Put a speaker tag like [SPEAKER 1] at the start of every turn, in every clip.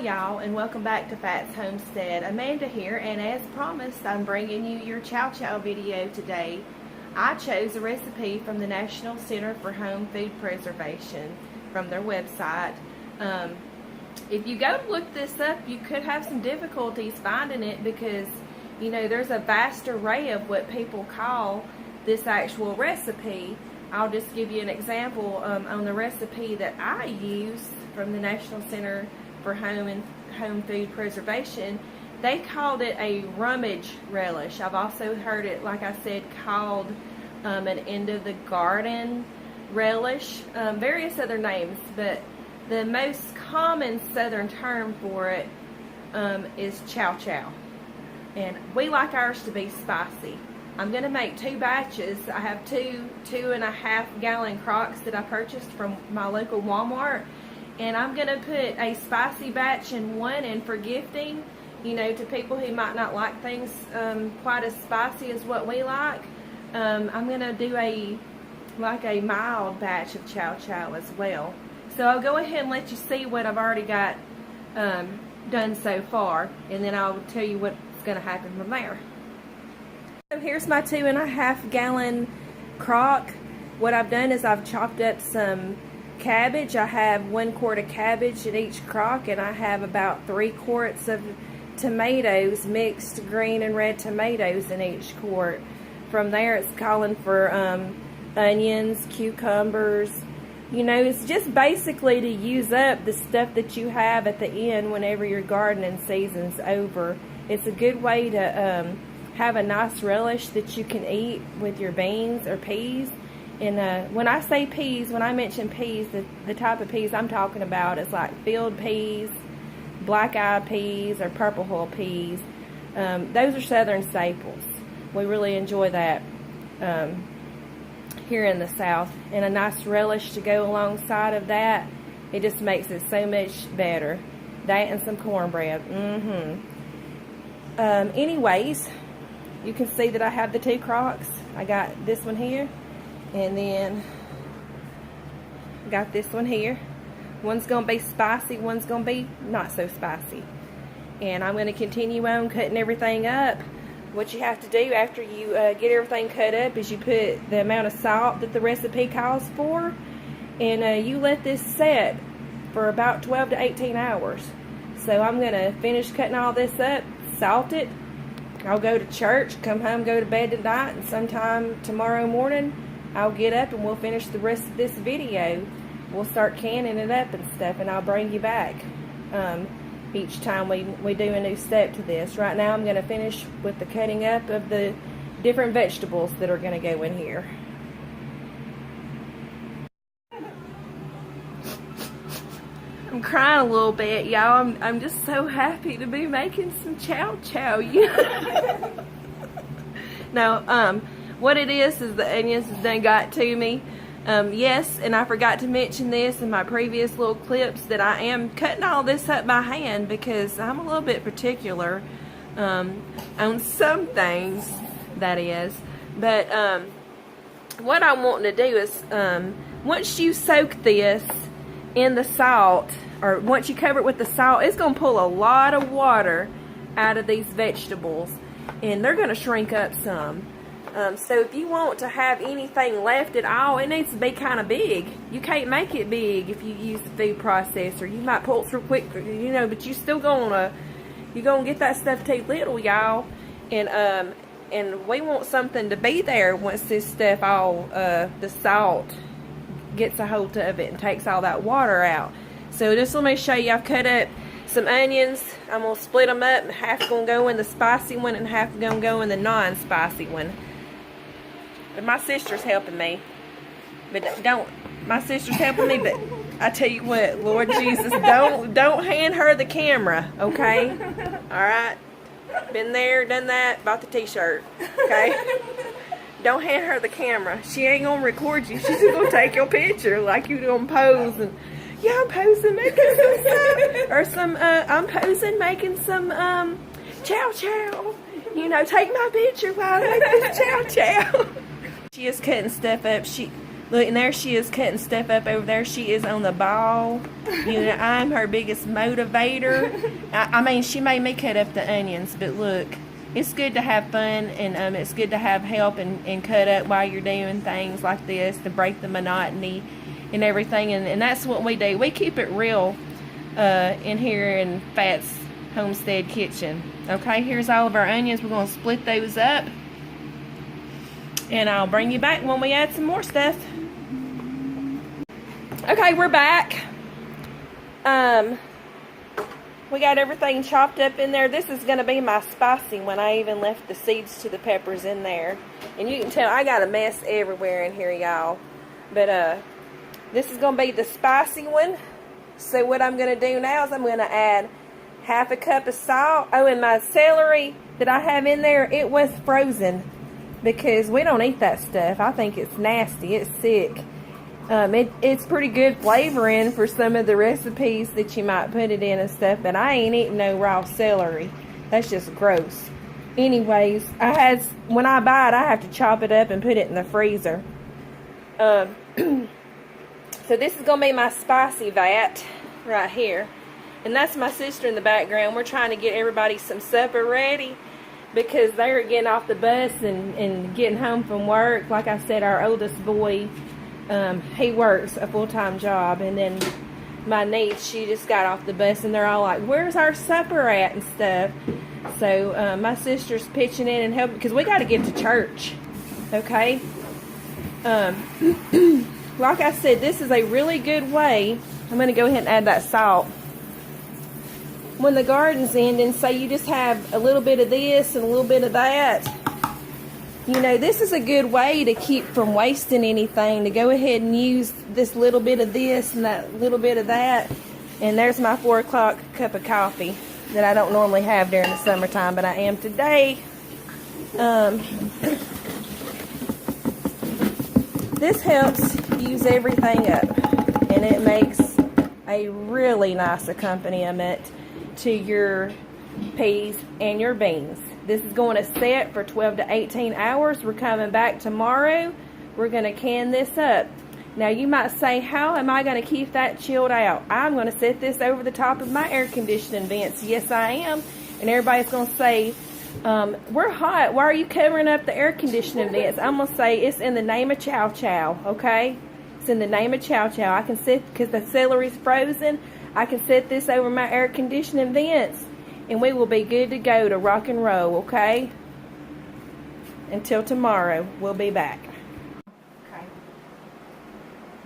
[SPEAKER 1] Y'all, and welcome back to FATT's Homestead. Amanda here, and as promised, I'm bringing you your Chow Chow video today. I chose a recipe from the National Center for Home Food Preservation from their website. If you go to look this up, you could have some difficulties finding it because, you know, there's a vast array of what people call this actual recipe. I'll just give you an example on the recipe that I use from the National Center for Home Food Preservation. They called it a rummage relish. I've also heard it, like I said, called an end of the garden relish, various other names, but the most common southern term for it is Chow Chow, and we like ours to be spicy. I'm going to make 2 batches. I have two 2.5 gallon crocks that I purchased from my local Walmart. And I'm going to put a spicy batch in one, and for gifting, you know, to people who might not like things quite as spicy as what we like, I'm going to do a mild batch of Chow Chow as well. So I'll go ahead and let you see what I've already got done so far, and then I'll tell you what's going to happen from there. So here's my 2.5 gallon crock. What I've done is I've chopped up some cabbage. I have 1 quart of cabbage in each crock, and I have about 3 quarts of tomatoes, mixed green and red tomatoes in each quart. From there, it's calling for onions, cucumbers. You know, it's just basically to use up the stuff that you have at the end whenever your gardening season's over. It's a good way to have a nice relish that you can eat with your beans or peas. And when I say peas, when I mention peas, the type of peas I'm talking about is like field peas, black-eyed peas, or purple hull peas. Those are southern staples. We really enjoy that here in the South. And a nice relish to go alongside of that, it just makes it so much better. That and some cornbread. Anyways, you can see that I have the 2 crocks. I got this one here. And then got this one here. One's going to be spicy, one's going to be not so spicy. And I'm going to continue on cutting everything up. What you have to do after you get everything cut up is you put the amount of salt that the recipe calls for. And you let this set for about 12 to 18 hours. So I'm going to finish cutting all this up, salt it. I'll go to church, come home, go to bed tonight, and sometime tomorrow morning I'll get up and we'll finish the rest of this video. We'll start canning it up and stuff, and I'll bring you back each time we do a new step to this. Right now I'm going to finish with the cutting up of the different vegetables that are going to go in here. I'm crying a little bit, y'all. I'm just so happy to be making some Chow Chow. No, what it is the onions has done got to me. Yes, and I forgot to mention this in my previous little clips that I am cutting all this up by hand because I'm a little bit particular on some things, that is. But what I'm wanting to do is once you soak this in the salt, or once you cover it with the salt, it's going to pull a lot of water out of these vegetables, and they're going to shrink up some. So if you want to have anything left at all, it needs to be kind of big. You can't make it big if you use the food processor. You might pull it through quick, you know, but you still gonna get that stuff too little, y'all. And we want something to be there once this stuff all the salt gets a hold of it and takes all that water out. So just let me show you. I've cut up some onions. I'm gonna split them up, and half gonna go in the spicy one and half gonna go in the non-spicy one. But my sister's helping me. But my sister's helping me, but I tell you what, Lord Jesus, don't hand her the camera, okay? Alright? Been there, done that, bought the t-shirt, okay? Don't hand her the camera. She ain't gonna record you. She's just gonna take your picture like you gonna pose and, yeah, I'm posing making some stuff. Or some, I'm posing making some, Chow Chow. You know, take my picture while I make this Chow Chow. she is cutting stuff up. Look, and there she is cutting stuff up over there. She is on the ball. You know, I'm her biggest motivator. I mean, she made me cut up the onions, but look, it's good to have fun, and it's good to have help and cut up while you're doing things like this to break the monotony and everything. And that's what we do. We keep it real in here in FATT's Homestead kitchen. Okay, here's all of our onions. We're going to split those up. And I'll bring you back when we add some more stuff. Okay, we're back. We got everything chopped up in there. This is going to be my spicy one. I even left the seeds to the peppers in there. And you can tell I got a mess everywhere in here, y'all. But this is going to be the spicy one. So what I'm going to do now is I'm going to add half a cup of salt. Oh, and my celery that I have in there, it was frozen, because we don't eat that stuff. I think it's nasty. It's sick. It's pretty good flavoring for some of the recipes that you might put it in and stuff, but I ain't eating no raw celery. That's just gross. Anyways, when I buy it, I have to chop it up and put it in the freezer. So this is going to be my spicy vat right here. And that's my sister in the background. We're trying to get everybody some supper ready, because they're getting off the bus and getting home from work. Like I said, our oldest boy, he works a full-time job. And then my niece, she just got off the bus, and they're all like, where's our supper at and stuff. So my sister's pitching in and helping, because we got to get to church. Okay? Like I said, this is a really good way. I'm going to go ahead and add that salt. When the garden's ending, say you just have a little bit of this and a little bit of that. You know, this is a good way to keep from wasting anything, to go ahead and use this little bit of this and that little bit of that. And there's my 4 o'clock cup of coffee that I don't normally have during the summertime, but I am today. This helps use everything up, and it makes a really nice accompaniment to your peas and your beans. This is going to set for 12 to 18 hours. We're coming back tomorrow. We're going to can this up. Now you might say, how am I going to keep that chilled out? I'm going to set this over the top of my air conditioning vents. Yes, I am. And everybody's going to say, we're hot. Why are you covering up the air conditioning vents? I'm going to say, it's in the name of Chow Chow, okay? It's in the name of Chow Chow. I can set, because the celery's frozen, I can set this over my air conditioning vents, and we will be good to go to rock and roll, okay? Until tomorrow, we'll be back. Okay.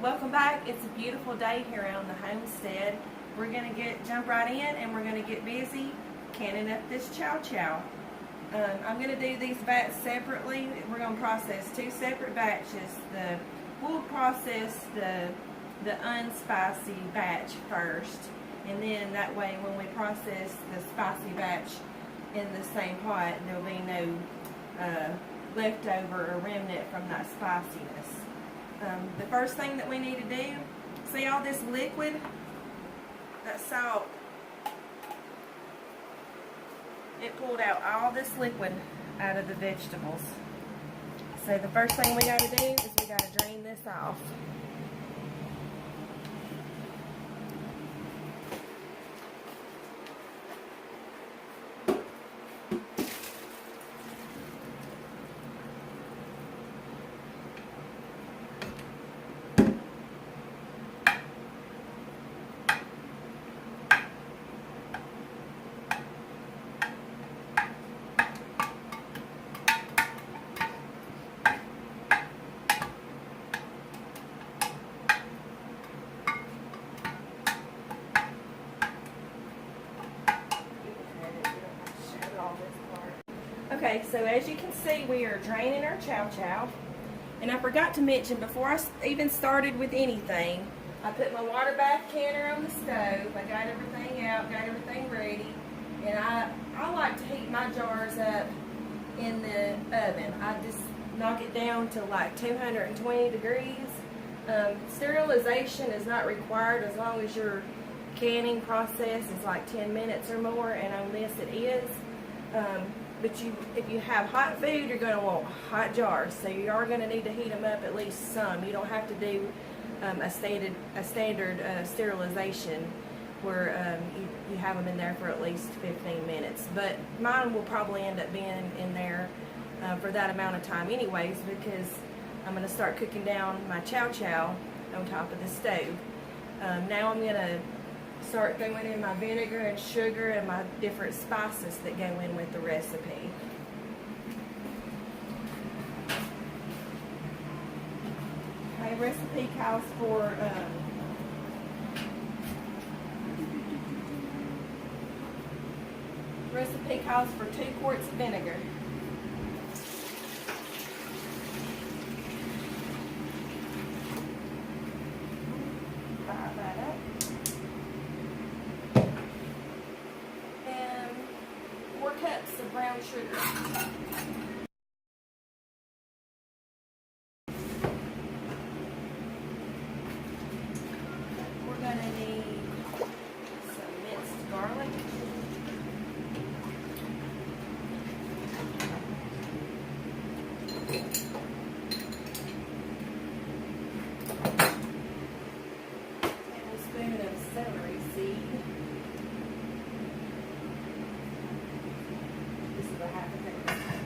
[SPEAKER 1] Welcome back. It's a beautiful day here on the homestead. We're going to jump right in, and we're going to get busy canning up this Chow Chow. I'm going to do these vats separately. We're going to process 2 separate batches. We'll process the unspicy batch first, and then that way when we process the spicy batch in the same pot, there'll be no leftover or remnant from that spiciness. The first thing that we need to do, see all this liquid, that salt, it pulled out all this liquid out of the vegetables. So the first thing we got to do is we got to drain this off. Okay, so as you can see, we are draining our Chow Chow. And I forgot to mention, before I even started with anything, I put my water bath canner on the stove. I got everything out, got everything ready. And I like to heat my jars up in the oven. I just knock it down to like 220 degrees. Sterilization is not required as long as your canning process is like 10 minutes or more, and on this it is. if you have hot food, you're going to want hot jars. So you are going to need to heat them up at least some. You don't have to do a standard sterilization where you have them in there for at least 15 minutes. But mine will probably end up being in there for that amount of time anyways, because I'm going to start cooking down my Chow Chow on top of the stove. Now I'm going to start throwing in my vinegar and sugar and my different spices that go in with the recipe. My recipe calls for recipe calls for 2 quarts of vinegar. Fire that up. And 4 cups of brown sugar. We're going to need some minced garlic. Tablespoon of celery seed. This is a half a tablespoon.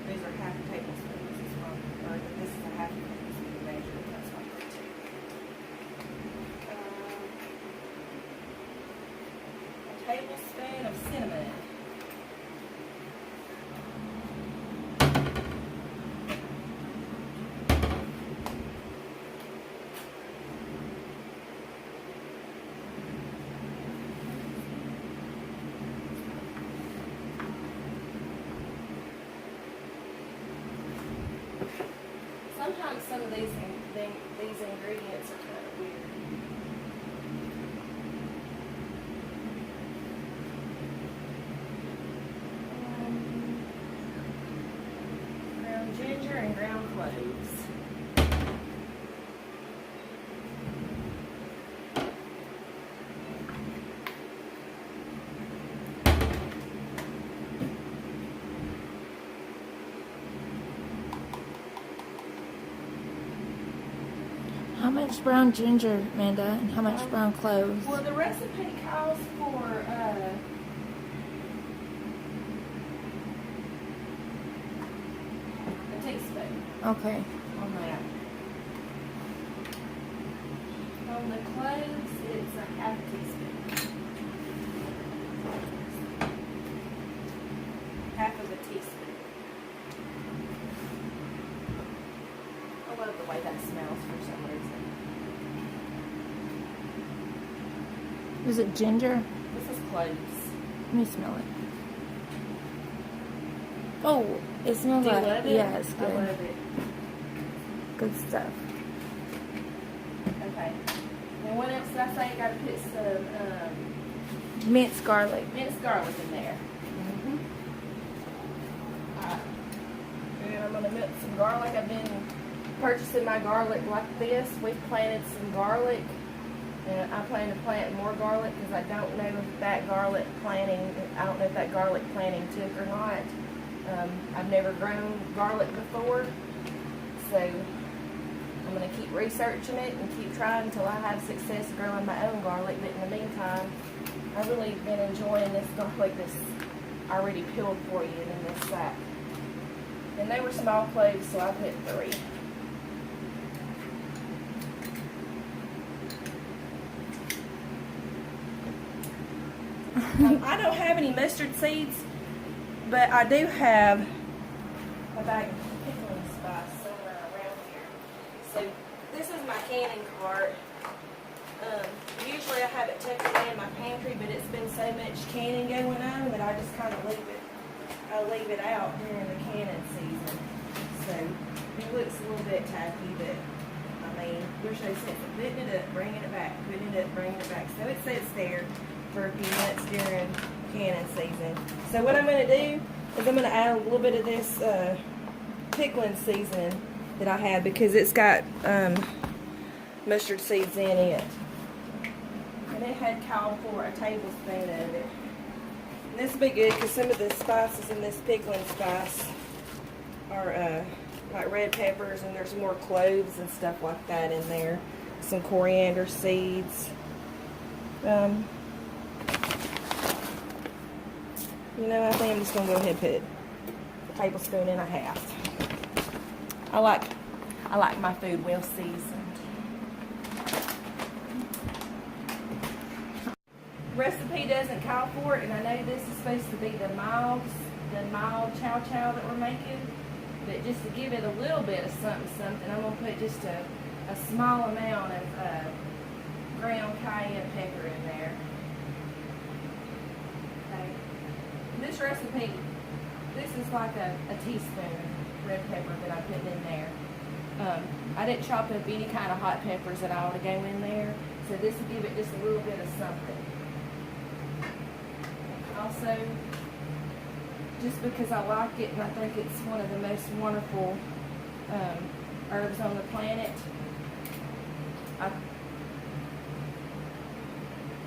[SPEAKER 1] These are half a tablespoon. This is one, or this is a half a tablespoon measure. That's one for 2. A tablespoon of cinnamon. Sometimes some of these ingredients are kind of weird. Ground ginger and ground cloves.
[SPEAKER 2] How much brown ginger, Amanda, and how much brown cloves?
[SPEAKER 1] Well, the recipe calls for a teaspoon
[SPEAKER 2] Okay.
[SPEAKER 1] on that. On the cloves, it's a half teaspoon. Half of a teaspoon. I love the way that smells for some reason.
[SPEAKER 2] Is it ginger?
[SPEAKER 1] This is cloves.
[SPEAKER 2] Let me smell it. Oh, it smells
[SPEAKER 1] Do you
[SPEAKER 2] like,
[SPEAKER 1] love it?
[SPEAKER 2] yeah, it's
[SPEAKER 1] I
[SPEAKER 2] good.
[SPEAKER 1] love it.
[SPEAKER 2] Good stuff.
[SPEAKER 1] Okay. And what else did I say? You gotta put some
[SPEAKER 2] Minced garlic.
[SPEAKER 1] minced garlic in there. Alright. And I'm gonna mince some garlic. I've been purchasing my garlic like this. We've planted some garlic. And I plan to plant more garlic because I don't know if that garlic planting took or not. I've never grown garlic before, so I'm going to keep researching it and keep trying until I have success growing my own garlic. But in the meantime, I've really been enjoying this garlic that's already peeled for you in this sack. And they were small cloves, so I put 3. I don't have any mustard seeds, but I do have a bag of pickling spice somewhere around here. So this is my canning cart. Usually I have it tucked away in my pantry, but it's been so much canning going on that I just kind of leave it out during the canning season. So it looks a little bit tacky, but I mean, there's no sense of putting it up, bringing it back, putting it up, bringing it back. So it sits there for a few months during canning season. So what I'm going to do is I'm going to add a little bit of this pickling seasoning that I have, because it's got mustard seeds in it. And it had called for a tablespoon of it. And this will be good because some of the spices in this pickling spice are like red peppers, and there's more cloves and stuff like that in there. Some coriander seeds. You know, I think I'm just going to go ahead and put a tablespoon and a half. I like my food well seasoned. Recipe doesn't call for it, and I know this is supposed to be the mild Chow Chow that we're making, but just to give it a little bit of something, I'm going to put just a small amount of ground cayenne pepper in there. Okay. This recipe, this is like a teaspoon red pepper that I put in there. I didn't chop up any kind of hot peppers at all to go in there, so this will give it just a little bit of something. Also, just because I like it and I think it's one of the most wonderful herbs on the planet,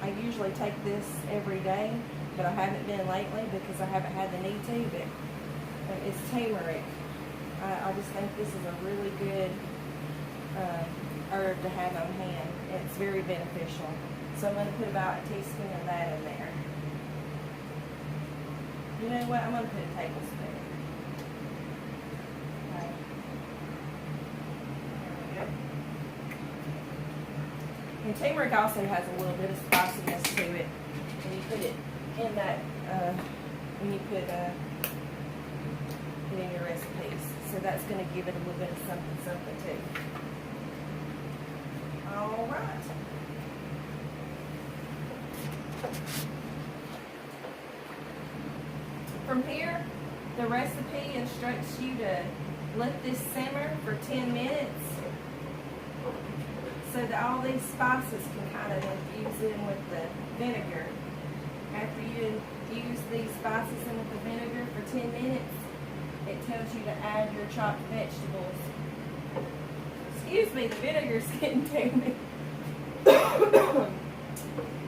[SPEAKER 1] I usually take this every day, but I haven't been lately because I haven't had the need to, but it's turmeric. I just think this is a really good herb to have on hand. It's very beneficial. So I'm going to put about a teaspoon of that in there. You know what? I'm going to put a tablespoon. Okay. There we go. And turmeric also has a little bit of spiciness to it. And you put it in that, when you put it in your recipes. So that's going to give it a little bit of something too. All right. From here, the recipe instructs you to let this simmer for 10 minutes so that all these spices can kind of infuse in with the vinegar. After you infuse these spices in with the vinegar for 10 minutes, it tells you to add your chopped vegetables. Excuse me, the vinegar's getting to me.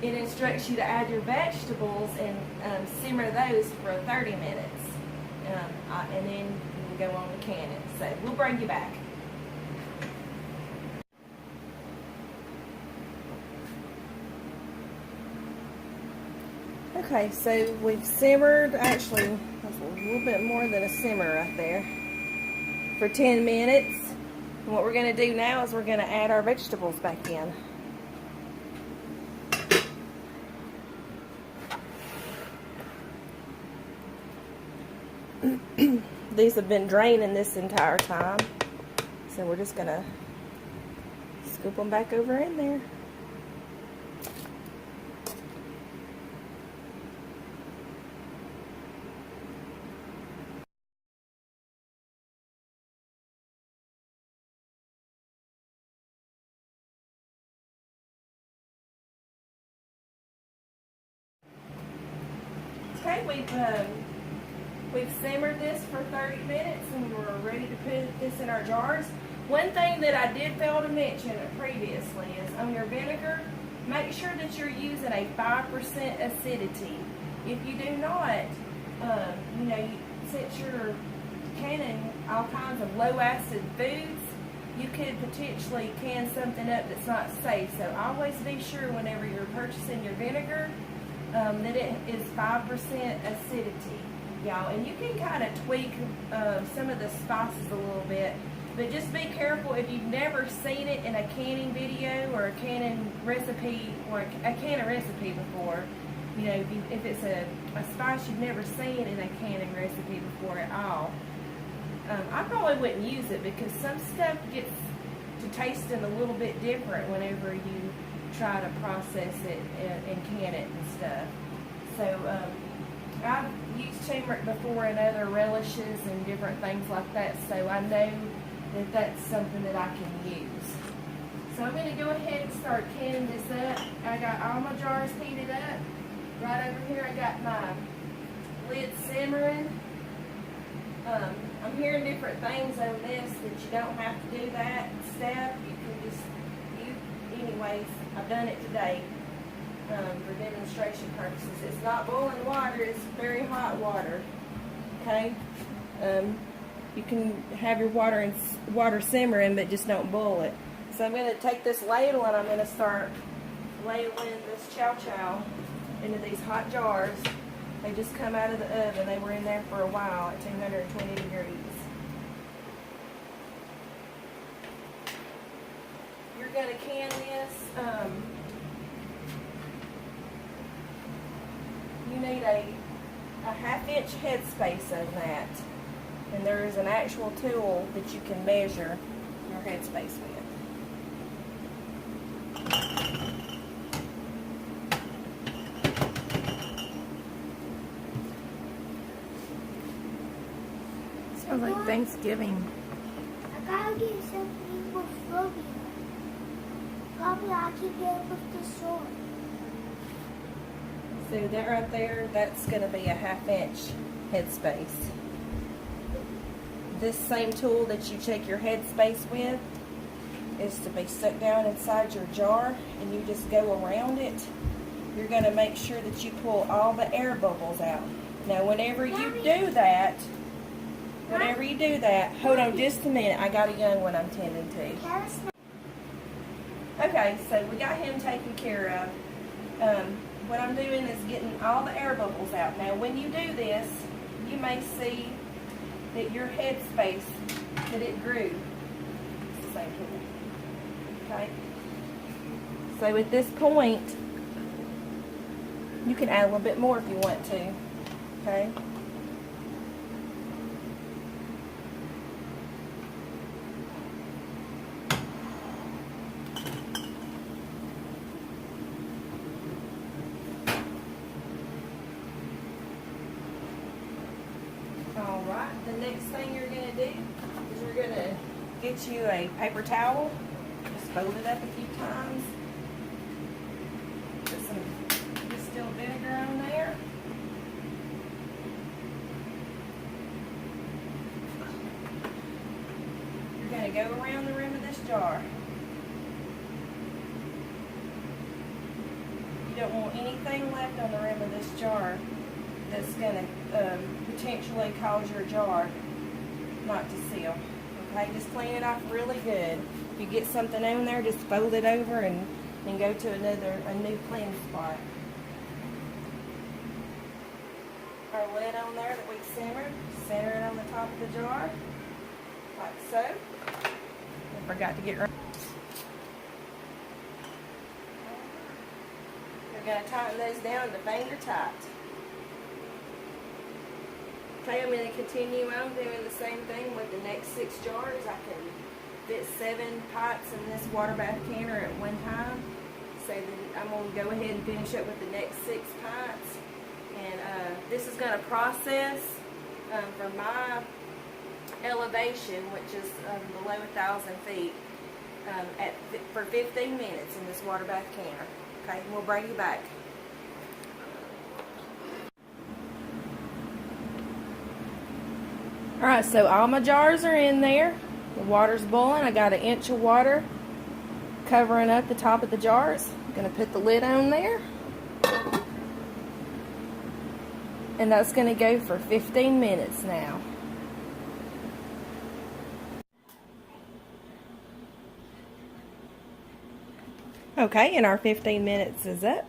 [SPEAKER 1] It instructs you to add your vegetables and simmer those for 30 minutes. And then you can go on to can it. So we'll bring you back. Okay, so we've simmered, actually, that's a little bit more than a simmer right there, for 10 minutes. And what we're going to do now is we're going to add our vegetables back in. These have been draining this entire time, so we're just going to scoop them back over in there. Okay, we've simmered this for 30 minutes and we're ready to put this in our jars. One thing that I did fail to mention previously is on your vinegar, make sure that you're using a 5% acidity. If you do not, since you're canning all kinds of low acid foods, you could potentially can something up that's not safe. So always be sure whenever you're purchasing your vinegar that it is 5% acidity, y'all. And you can kind of tweak some of the spices a little bit, but just be careful if you've never seen it in a canning video or a canning recipe or a canning recipe before. You know, if it's a spice you've never seen in a canning recipe before at all, I probably wouldn't use it because some stuff gets to tasting a little bit different whenever you try to process it and can it and stuff. So I've used turmeric before in other relishes and different things like that, so I know that that's something that I can use. So I'm going to go ahead and start canning this up. I got all my jars heated up. Right over here I got my lid simmering. I'm hearing different things on this that you don't have to do that step. You can just, anyways, I've done it today for demonstration purposes. It's not boiling water, it's very hot water. Okay? You can have your water simmering, but just don't boil it. So I'm going to take this ladle and I'm going to start ladling this Chow Chow into these hot jars. They just come out of the oven. They were in there for a while at 220 degrees. You're going to can this. You need a 1/2 inch headspace of that. And there is an actual tool that you can measure your headspace with.
[SPEAKER 2] Sounds like Thanksgiving.
[SPEAKER 3] I gotta get something for Toby. Probably I can get it with the sword.
[SPEAKER 1] So that right there, that's going to be a 1/2 inch headspace. This same tool that you check your headspace with is to be stuck down inside your jar, and you just go around it. You're going to make sure that you pull all the air bubbles out. Now whenever you do that, hold on just a minute, I got a young one I'm tending to. Okay, so we got him taken care of. What I'm doing is getting all the air bubbles out. Now when you do this, you may see that your headspace, that it grew. It's the same tool. Okay? So at this point, you can add a little bit more if you want to. Okay? Alright, the next thing you're going to do is you're going to get you a paper towel. Just fold it up a few times. Put some distilled vinegar on there. You're going to go around the rim of this jar. You don't want anything left on the rim of this jar that's going to potentially cause your jar not to seal. Okay, just clean it off really good. If you get something on there, just fold it over and go to a new clean spot. Our lid on there that we centered, center it on the top of the jar, like so. I forgot to get right. We're going to tighten those down to finger tight. Okay, I'm going to continue on doing the same thing with the next 6 jars. I can fit 7 pots in this water bath canner at one time. So then I'm going to go ahead and finish up with the next 6 pots. And this is going to process from my elevation, which is below 1,000 feet, for 15 minutes in this water bath canner. Okay, and we'll bring you back. Alright, so all my jars are in there. The water's boiling. I got 1 inch of water covering up the top of the jars. I'm going to put the lid on there. And that's going to go for 15 minutes now. Okay, and our 15 minutes is up.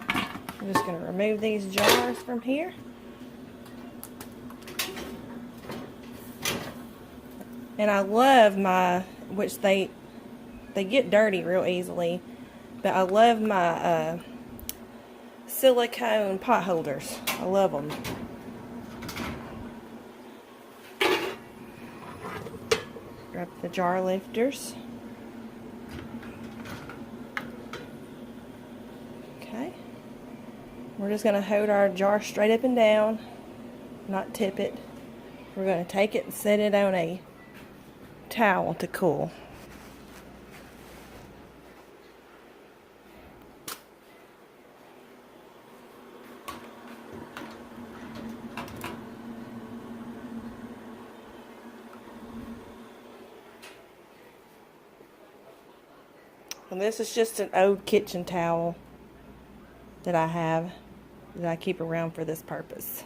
[SPEAKER 1] I'm just going to remove these jars from here. And I love my, which they get dirty real easily, but I love my silicone pot holders. I love them. Grab the jar lifters. Okay. We're just going to hold our jar straight up and down, not tip it. We're going to take it and set it on a towel to cool. And this is just an old kitchen towel that I have, that I keep around for this purpose.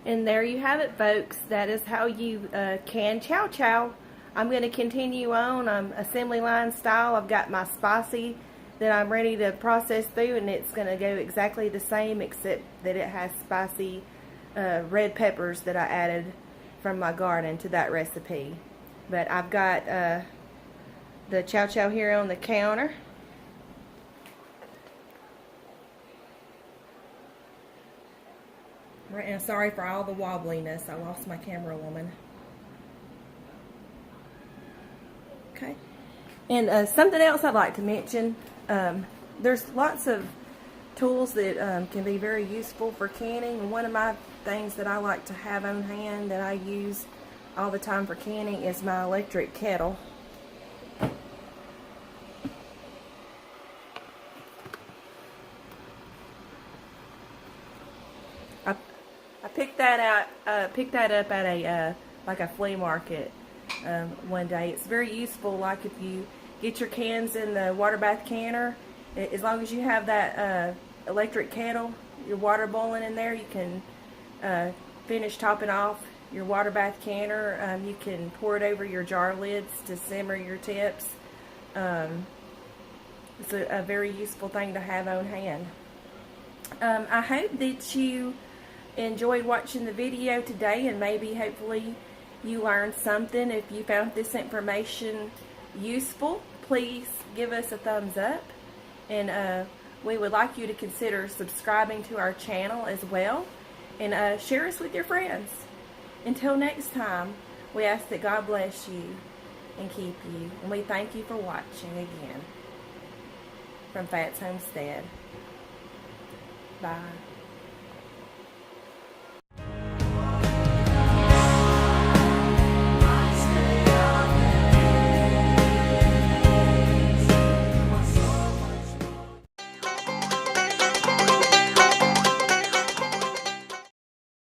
[SPEAKER 1] And there you have it, folks. That is how you can Chow Chow. I'm going to continue on assembly line style. I've got my spicy that I'm ready to process through, and it's going to go exactly the same, except that it has spicy red peppers that I added from my garden to that recipe. But I've got the Chow Chow here on the counter. Right, and sorry for all the wobbliness. I lost my camera woman. Okay. And something else I'd like to mention, there's lots of tools that can be very useful for canning. And one of my things that I like to have on hand that I use all the time for canning is my electric kettle. I picked that up at a like a flea market one day. It's very useful. Like if you get your cans in the water bath canner, as long as you have that electric kettle, your water boiling in there, you can finish topping off your water bath canner. You can pour it over your jar lids to simmer your tips. It's a very useful thing to have on hand. I hope that you enjoyed watching the video today, and maybe hopefully you learned something. If you found this information useful, please give us a thumbs up, and we would like you to consider subscribing to our channel as well, and share us with your friends. Until next time, we ask that God bless you and keep you, and we thank you for watching again from FATT's Homestead. Bye.